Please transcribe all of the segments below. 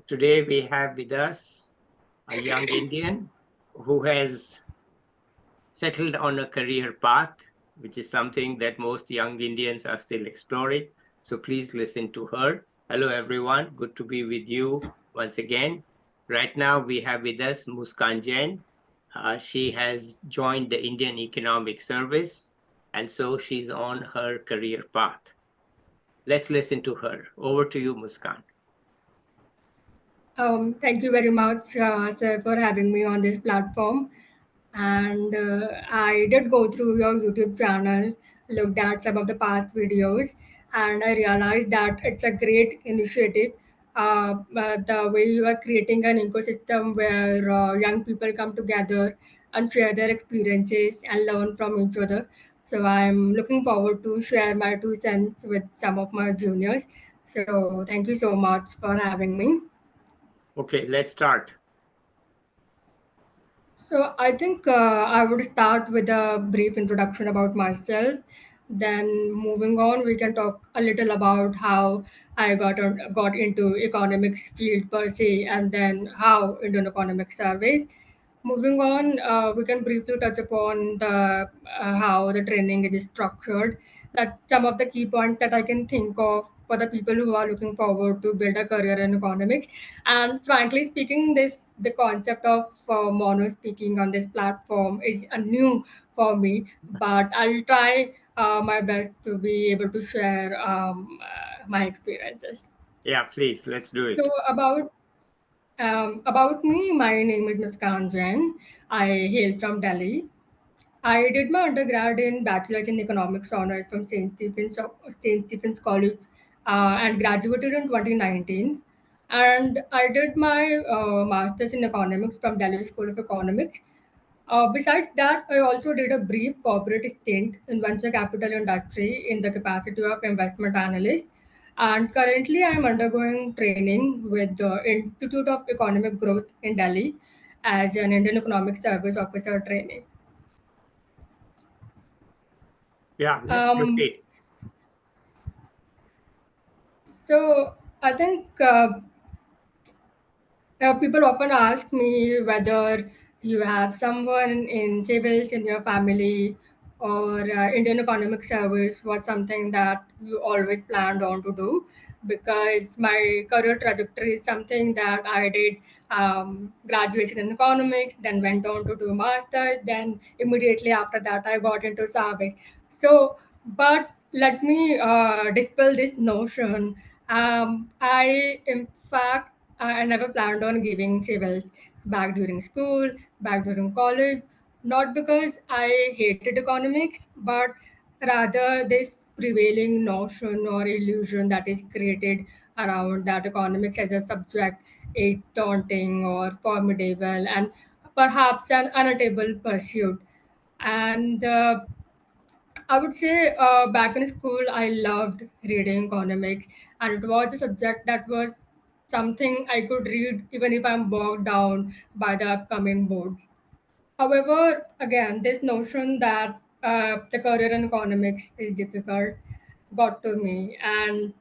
Today we have with us a young Indian who has settled on a career path, which is something that most young Indians are still exploring. So please listen to her. Hello, everyone. Good to be with you once again. Right now, we have with us Muskan Jain. She has joined the Indian Economic Service, and so she's on her career path. Let's listen to her. Over to you, Muskan. Thank you very much, sir, for having me on this platform. And I did go through your YouTube channel, looked at some of the past videos, and I realized that it's a great initiative. The way you are creating an ecosystem where young people come together and share their experiences and learn from each other. So I'm looking forward to share my 2 cents with some of my juniors. So thank you so much for having me. Okay, let's start. So I think I would start with a brief introduction about myself. Then moving on, we can talk a little about how I got into economics field per se, and then how Indian economic surveys. Moving on, we can briefly touch upon the how the training is structured. That some of the key points that I can think of for the people who are looking forward to build a career in economics. And frankly speaking, this the concept of mono speaking on this platform is a new for me, but I'll try my best to be able to share my experiences. Yeah, please, let's do So it. about me, my name is Muskan Jain. I hail from Delhi. I did my undergrad in Bachelor's in Economics Honors from St. Stephen's College and graduated in 2019. And I did my Master's in Economics from Delhi School of Economics. Besides that, I also did a brief corporate stint in venture capital industry in the capacity of investment analyst. And currently, I am undergoing training with the Institute of Economic Growth in Delhi as an Indian Economic Service Officer trainee. Yeah, let's Um, proceed. so I think people often ask me whether you have someone in civils in your family or Indian Economic Service was something that you always planned on to do because my career trajectory is something that I did graduation in economics, then went on to do masters, then immediately after that I got into service. So, but let me dispel this notion. In fact, I never planned on giving civils back during school, back during college, not because I hated economics, but rather this prevailing notion or illusion that is created around that economics as a subject is daunting or formidable and perhaps an unattainable pursuit. And I would say back in school, I loved reading economics, and it was a subject that was something I could read even if I'm bogged down by the upcoming boards. However, again, this notion that the career in economics is difficult got to me, and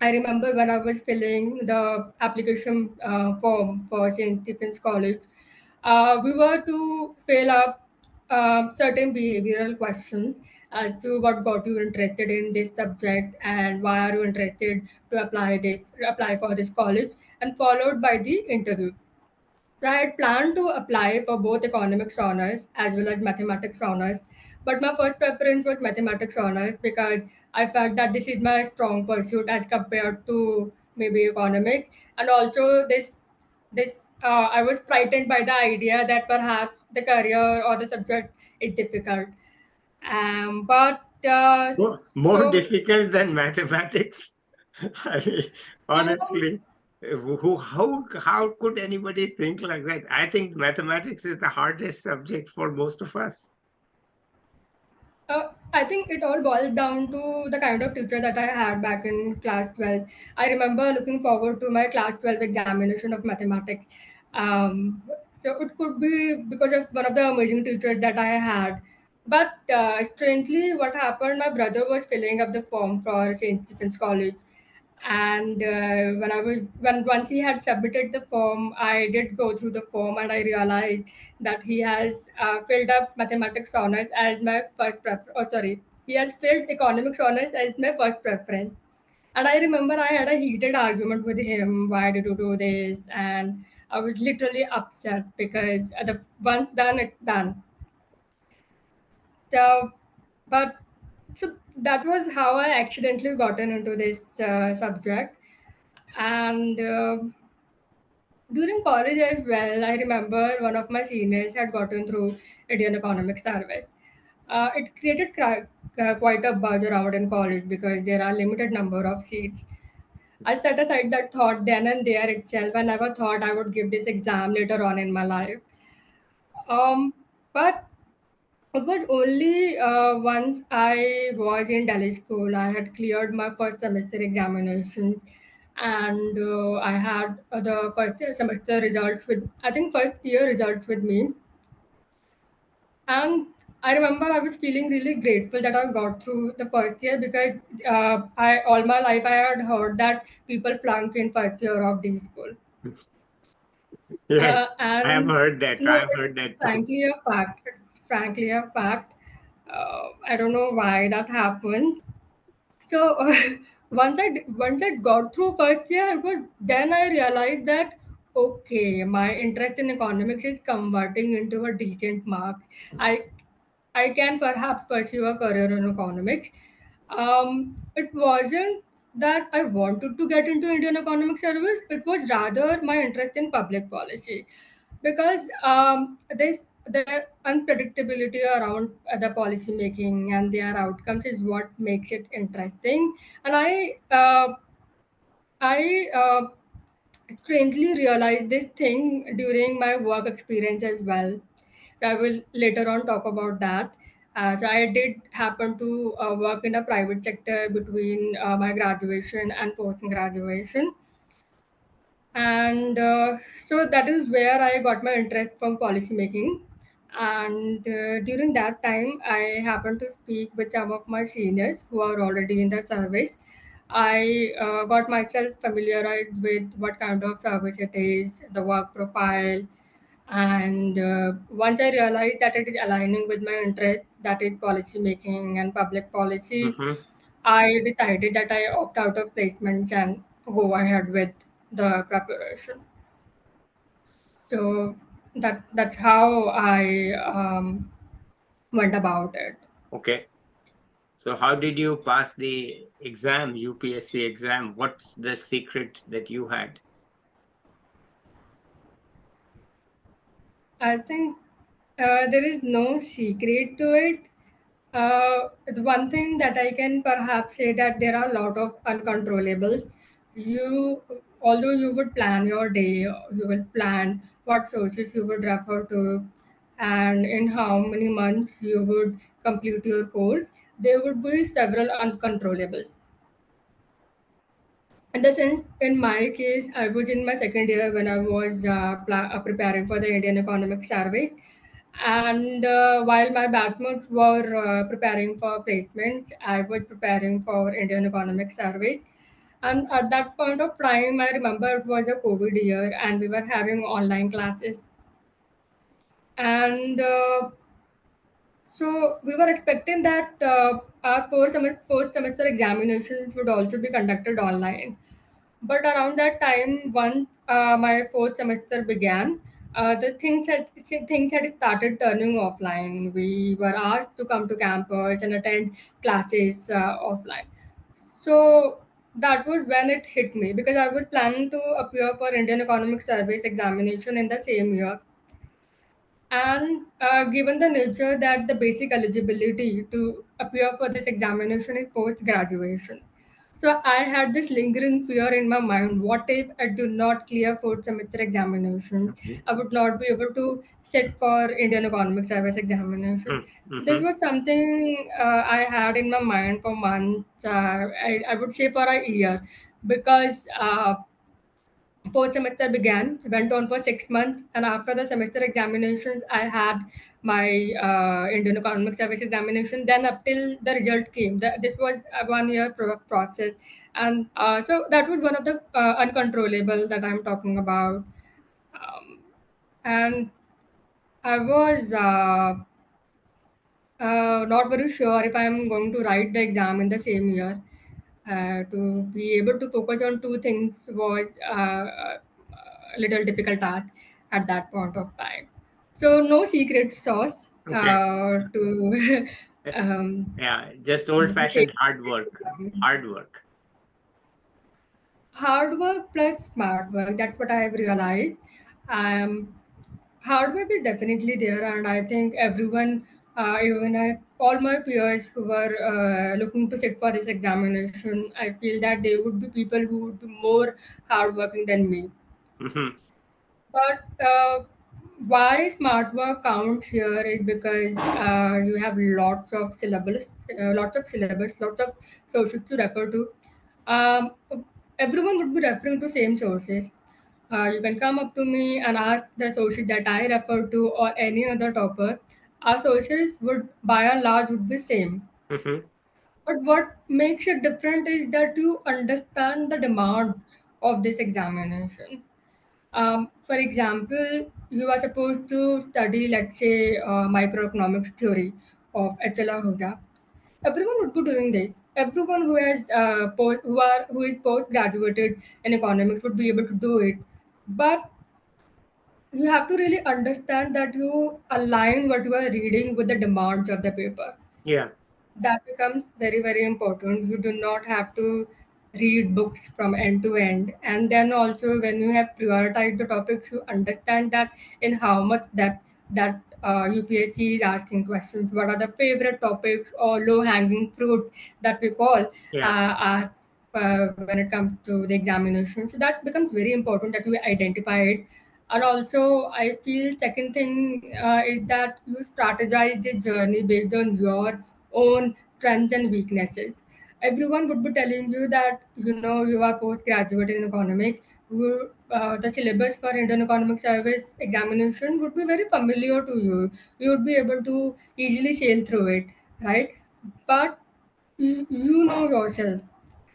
I remember when I was filling the application form for St. Stephen's College, we were to fill up certain behavioral questions as to what got you interested in this subject and why are you interested to apply for this college, and followed by the interview. So I had planned to apply for both economics honors as well as mathematics honors, but my first preference was mathematics honors because I felt that this is my strong pursuit as compared to maybe economics, and also this I was frightened by the idea that perhaps the career or the subject is difficult. But More so difficult than mathematics. I mean, um, honestly, how could anybody think like that? I think mathematics is the hardest subject for most of us. I think it all boils down to the kind of teacher that I had back in class 12. I remember looking forward to my class 12 examination of mathematics. Um, so it could be because of one of the amazing teachers that I had. But strangely, what happened, my brother was filling up the form for St. Stephen's College. And when once he had submitted the form, I did go through the form, and I realized that he has filled up mathematics honors as my first preference. Oh, sorry, he has filled economics honors as my first preference. And I remember I had a heated argument with him. Why did you do this? And I was literally upset because the once done, it's done. So, but so that was how I accidentally gotten into this subject. And during college as well, I remember one of my seniors had gotten through Indian Economic Service. It created quite a buzz around in college because there are limited number of seats. I set aside that thought then and there itself. I never thought I would give this exam later on in my life. But it was only once I was in Delhi school, I had cleared my first semester examinations, and I had the first semester results with, I think, first year results with me. And I remember I was feeling really grateful that I got through the first year because I all my life I had heard that people flunk in first year of D school. Yes, I have And heard that. I no, have it's heard that too. frankly a fact. It's frankly a fact. I don't know why that happens. So once I got through first year, it was then I realized that okay, my interest in economics is converting into a decent mark. I I can perhaps pursue a career in economics. It wasn't that I wanted to get into Indian economic service. It was rather my interest in public policy because this the unpredictability around the policy making and their outcomes is what makes it interesting. And I strangely realized this thing during my work experience as well. I will later on talk about that. So I did happen to work in a private sector between my graduation and post graduation, and so that is where I got my interest from policy making. And during that time, I happened to speak with some of my seniors who are already in the service. I got myself familiarized with what kind of service it is, the work profile, and once I realized that it is aligning with my interest, that is policy making and public policy, Hmm. I decided that I opt out of placements and go ahead with the preparation. So that's how I went about it. Okay. So how did you pass the exam, UPSC exam? What's the secret that you had? I think there is no secret to it. The one thing that I can perhaps say that there are a lot of uncontrollables. You, although you would plan your day, you will plan what sources you would refer to, and in how many months you would complete your course. There would be several uncontrollables. In the sense, in my case, I was in my second year when I was preparing for the Indian Economic Service. And while my batchmates were preparing for placements, I was preparing for Indian Economic Service. And at that point of time, I remember it was a COVID year and we were having online classes. And so we were expecting that our fourth semester examinations would also be conducted online. But around that time, once my fourth semester began, the things had started turning offline. We were asked to come to campus and attend classes offline. So that was when it hit me because I was planning to appear for Indian Economic Service examination in the same year. And given the nature that the basic eligibility to appear for this examination is post graduation, so I had this lingering fear in my mind: what if I do not clear fourth semester examination? Mhm. I would not be able to sit for Indian Economic Service examination. So this Mm-hmm. was something I had in my mind for months. I would say for a year, because fourth semester began, went on for 6 months, and after the semester examinations, I had my Indian Economic Service examination. Then up till the result came, this was a 1 year process, and so that was one of the uncontrollable that I'm talking about, um, and I was not very sure if I'm going to write the exam in the same year. To be able to focus on two things was a little difficult task at that point of time. So no secret sauce Okay. to Yeah, just shape old-fashioned hard this work. exam. Hard work. Hard work plus smart work. That's what I have realized. Um, Hard work is definitely there, and I think everyone, all my peers who were looking to sit for this examination, I feel that they would be people who would be more hardworking than me. Hmm. But why smart work counts here is because you have lots of sources to refer to. Um, Everyone would be referring to same sources. You can come up to me and ask the sources that I refer to or any other topper. Our sources would by and large would be same. Hmm. But what makes it different is that you understand the demand of this examination. For example, you are supposed to study, let's say, microeconomics theory of H.L. Ahuja. Everyone would be doing this. Everyone who has who is post graduated in economics would be able to do it. But you have to really understand that you align what you are reading with the demands of the paper. Yeah. That becomes very very important. You do not have to read books from end to end, and then also when you have prioritized the topics, you understand that in how much depth that UPSC is asking questions. What are the favorite topics or low hanging fruits that we call Yeah. when it comes to the examination? So that becomes very important that you identify it. And also I feel second thing is that you strategize this journey based on your own strengths and weaknesses. Everyone would be telling you that you are postgraduate in economics. The syllabus for Indian Economic Service examination would be very familiar to you. You would be able to easily sail through it, right? But you know yourself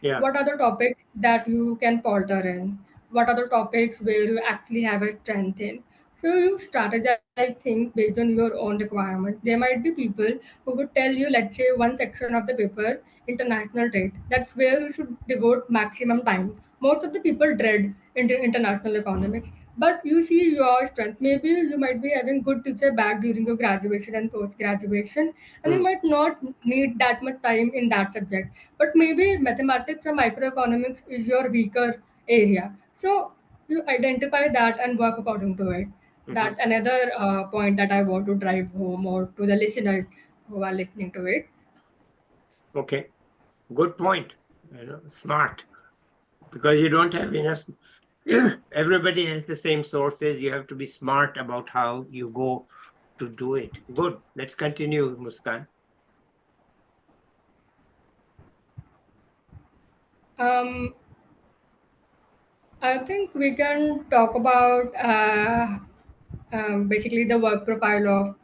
Yeah. what are the topics that you can falter in, what are the topics where you actually have a strength in. So you strategize things based on your own requirement. There might be people who would tell you, let's say, one section of the paper, international trade, that's where you should devote maximum time. Most of the people dread international economics, but you see your strength. Maybe you might be having good teacher back during your graduation and post graduation, and you Mm. might not need that much time in that subject, but maybe mathematics or microeconomics is your weaker area. So you identify that and work according to it. Hmm. That's another point that I want to drive home or to the listeners who are listening to it. Okay. Good point. Smart. Because you don't have enough. Everybody has the same sources. You have to be smart about how you go to do it. Good. Let's continue, Muskan. Um, I think we can talk about basically the work profile of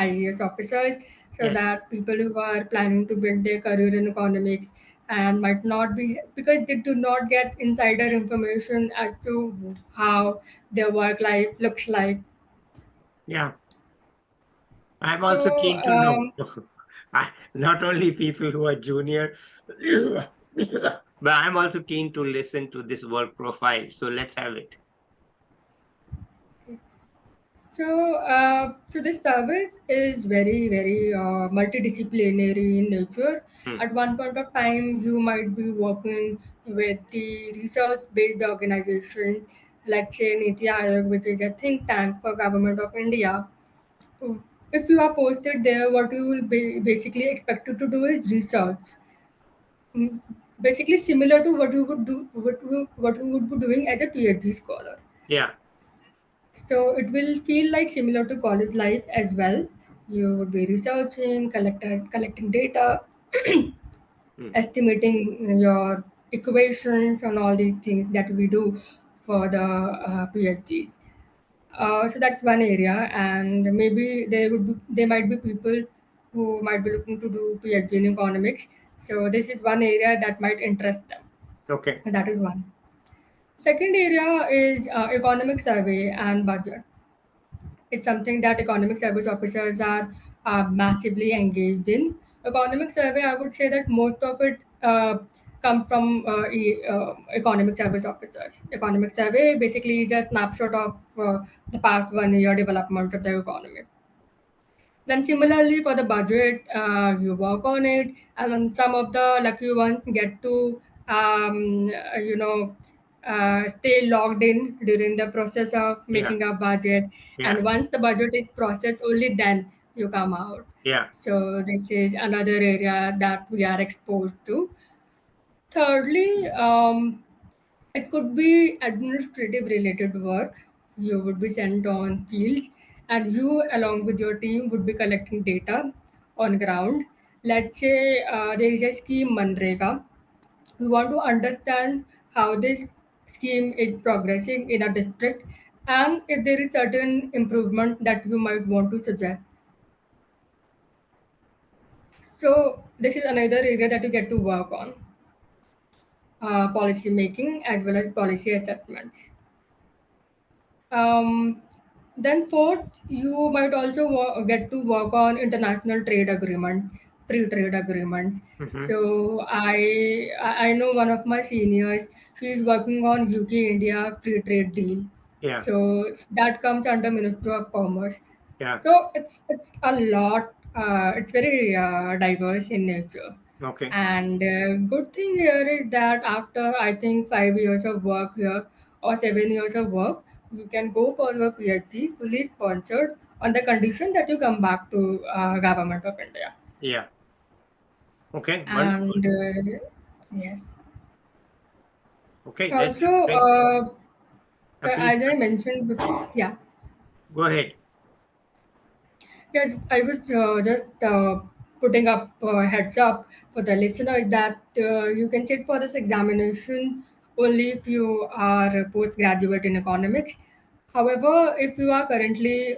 IES officers, so Yes. that people who are planning to build their career in economics and might not be, because they do not get insider information as to how their work life looks like. Yeah. I'm also So keen to know. Not only people who are junior, but I'm also keen to listen to this work profile. So let's have it. So this service is very, very multidisciplinary in nature. Hmm. At one point of time, you might be working with the research-based organizations, let's say Niti Aayog, which is a think tank for Government of India. If you are posted there, what you will be basically expected to do is research. Mm, Basically similar to what you would be doing as a PhD scholar. Yeah. So it will feel like similar to college life as well. You would be researching, collecting data, Hmm. estimating your equations and all these things that we do for the PhDs. So that's one area, and maybe there might be people who might be looking to do PhD in economics. So this is one area that might interest them. Okay. That is one. Second area is economic survey and budget. It's something that economic service officers are massively engaged in. Economic survey, I would say that most of it comes from economic service officers. Economic survey basically is a snapshot of the past 1 year development of the economy. Then similarly for the budget, you work on it, and then some of the lucky ones get to you know stay logged in during the process of Yeah. making a budget. Yeah. And once the budget is processed, only then you come out. Yeah. So this is another area that we are exposed to. Thirdly, it could be administrative related work. You would be sent on fields, and you, along with your team, would be collecting data on ground. Let's say there is a scheme Manrega. We want to understand how this scheme is progressing in a district, and if there is certain improvement that you might want to suggest. So this is another area that you get to work on, policy making as well as policy assessments. Um, then fourth, you might also get to work on international trade agreements, free trade agreements. Hmm. So I know one of my seniors. She is working on UK India free trade deal. Yeah. So that comes under Ministry of Commerce. Yeah. So it's a lot. It's very diverse in nature. Okay. And good thing here is that after I think 5 years of work here or 7 years of work, you can go for your PhD fully sponsored on the condition that you come back to government of India. Yeah. Okay. Wonderful. And yes, Okay. That's also great. Please as I mentioned before, yeah. go ahead. Yes, I was just putting up heads up for the listeners that you can sit for this examination only if you are a postgraduate in economics. However, if you are currently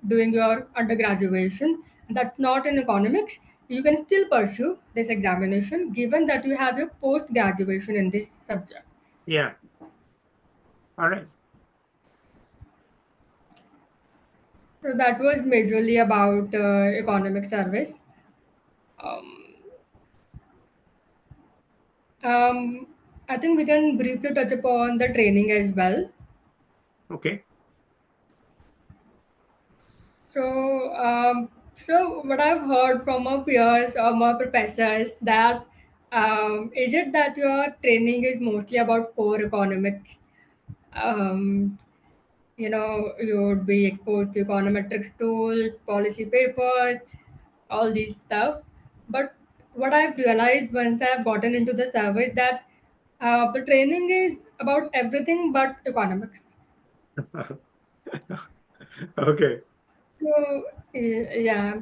doing your undergraduation that's not in economics, you can still pursue this examination given that you have your post graduation in this subject. Yeah. All right. So that was majorly about economic service. Um, I think we can briefly touch upon the training as well. Okay. So what I've heard from my peers or my professors that is it that your training is mostly about core economics? Um, you would be exposed to econometrics tools, policy papers, all these stuff. But what I've realized once I've gotten into the service that the training is about everything but economics. Okay. So yeah,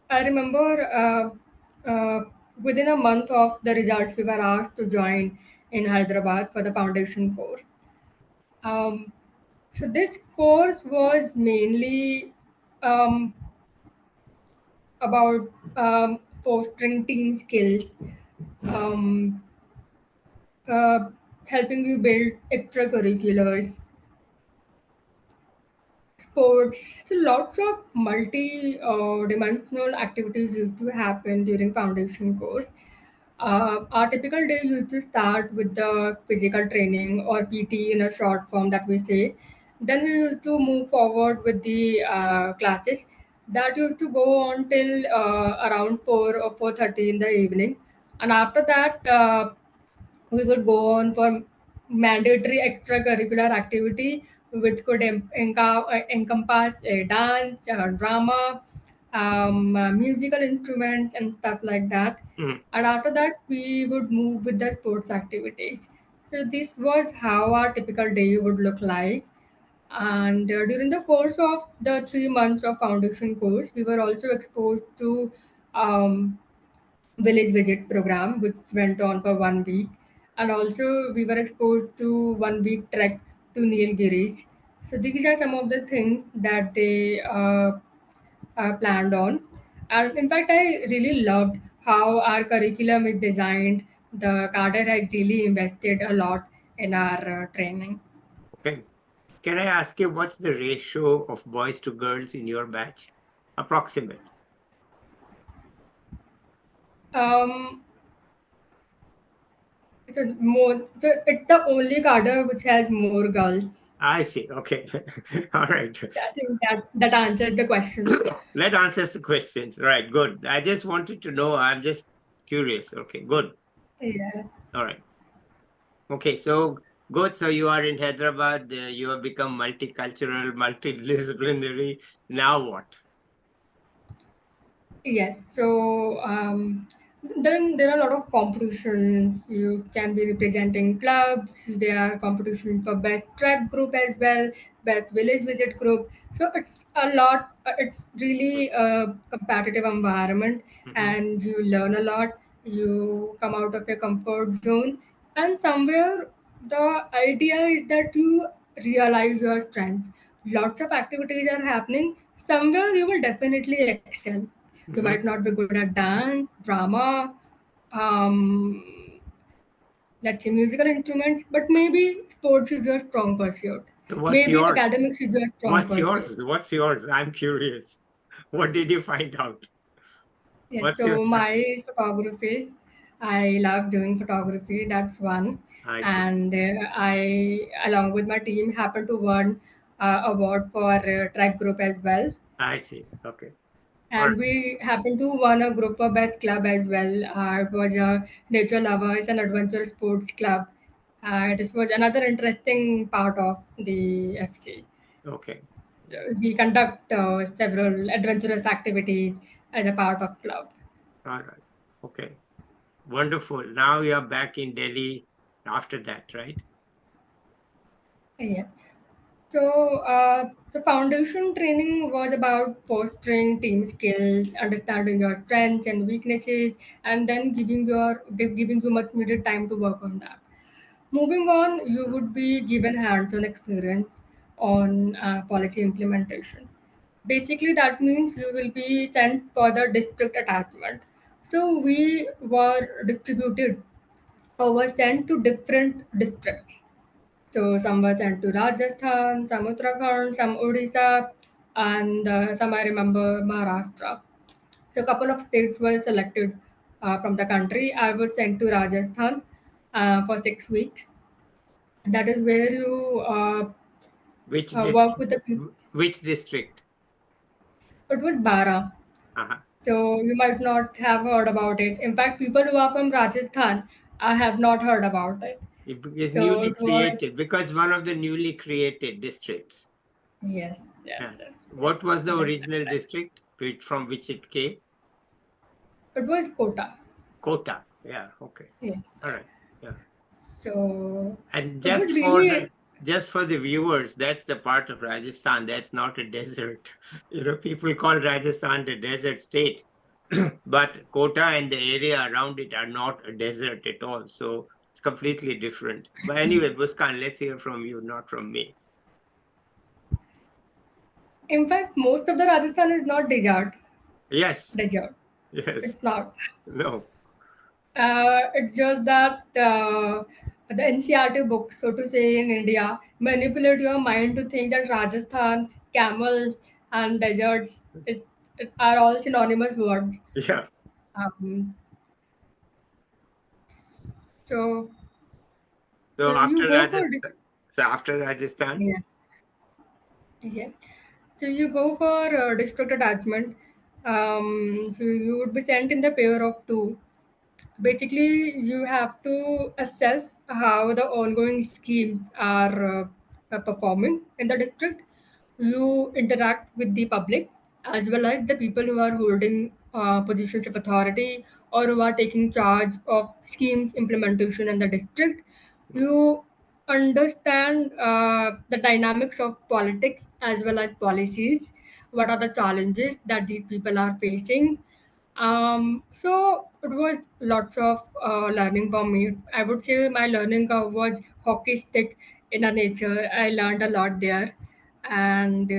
I remember within a month of the results, we were asked to join in Hyderabad for the foundation course. Um, so this course was mainly um, about fostering team skills, um, uh, helping you build extracurriculars, sports. So lots of multi-dimensional activities used to happen during foundation course. Our typical day used to start with the physical training or PT in a short form that we say. Then we used to move forward with the classes that used to go on till around 4 or 4:30 in the evening, and after that we would go on for mandatory extracurricular activity which could encompass dance, drama, musical instruments and stuff like that. Mm. And after that we would move with the sports activities. So this was how our typical day would look like. And during the course of the 3 months of foundation course, we were also exposed to um, village visit program which went on for 1 week. and also we were exposed to 1 week trek to Nilgiris. So these are some of the things that they planned on. And in fact, I really loved how our curriculum is designed. The cadre has really invested a lot in our training. Okay. Can I ask you what's the ratio of boys to girls in your batch? Approximate. Um, it's the only cadre which has more girls. I see. Okay. All right. I think that answers the question. That answers the questions. Right. Good. I just wanted to know. I'm just curious. Okay. Good. Yeah. All right. Okay. So good. So you are in Hyderabad. You have become multicultural, multidisciplinary. Now what? Yes. So then there are a lot of competitions. You can be representing clubs. There are competitions for best track group as well, best village visit group. So it's a lot. It's really a competitive environment, Mhm. and you learn a lot. You come out of your comfort zone, and somewhere the idea is that you realize your strengths. Lots of activities are happening. Somewhere you will definitely excel. You might Mhm. not be good at dance, drama, um, let's say musical instruments, but maybe sports is your strong pursuit. So what's Maybe yours? academics is your strong What's pursuit. yours? What's yours? I'm curious. What did you find out? Yes, What's your so strength? my photography, I love doing photography. That's one, I see. and along with my team, happened to win award for track group as well. I see. Okay. All right. And we happened to won a group for best club as well. It was a nature lovers and adventure sports club. This was another interesting part of the FC. Okay. So we conduct several adventurous activities as a part of club. All right. Okay. Wonderful. Now you're back in Delhi after that, right? Yeah. So foundation training was about fostering team skills, understanding your strengths and weaknesses, and then giving you much needed time to work on that. Moving on, you would Mhm. be given hands-on experience on policy implementation. Basically, that means you will be sent for the district attachment. So we were distributed or were sent to different districts. So some were sent to Rajasthan, some Uttarakhand, some Odisha, and some I remember Maharashtra. So a couple of states were selected from the country. I was sent to Rajasthan for 6 weeks. That is where you Which work district? with the people. Which district? It was Bara. Uh-huh. So you might not have heard about it. In fact, people who are from Rajasthan, I have not heard about it. It is So newly it was, created because one of the newly created districts. yes, yes, Yeah. sir. Yes, What was the that's original right. district from which it came? It was Kota. Kota. Yeah. Okay. Yes, All sir. right. Yeah. So And it was really, just for the viewers, that's the part of Rajasthan. That's not a desert. People call Rajasthan the desert state, but Kota and the area around it are not a desert at all. So it's completely different. But anyway, Muskan, let's hear from you, not from me. in fact, most of the Rajasthan is not desert. Yes. Desert. Yes. It's not. No. It's just that the NCRT books, so to say, in India, manipulate your mind to think that Rajasthan, camels, and deserts it are all synonymous words. Yeah. Um, so, so So you after go for this. Rajasthan, so after Rajasthan, Yes, yes. So you go for district attachment. So you would be sent in the pair of two. Basically, you have to assess how the ongoing schemes are performing in the district. You interact with the public as well as the people who are holding positions of authority or who are taking charge of schemes implementation in the district. You understand the dynamics of politics as well as policies. What are the challenges that these people are facing? So it was lots of learning for me. I would say my learning curve was hockey stick in a nature. I learned a lot there, and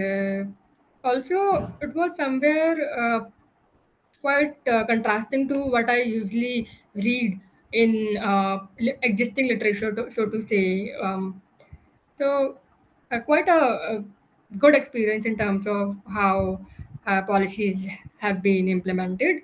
also it was somewhere quite contrasting to what I usually read in existing literature, so to say. So, quite a good experience in terms of how policies have been implemented.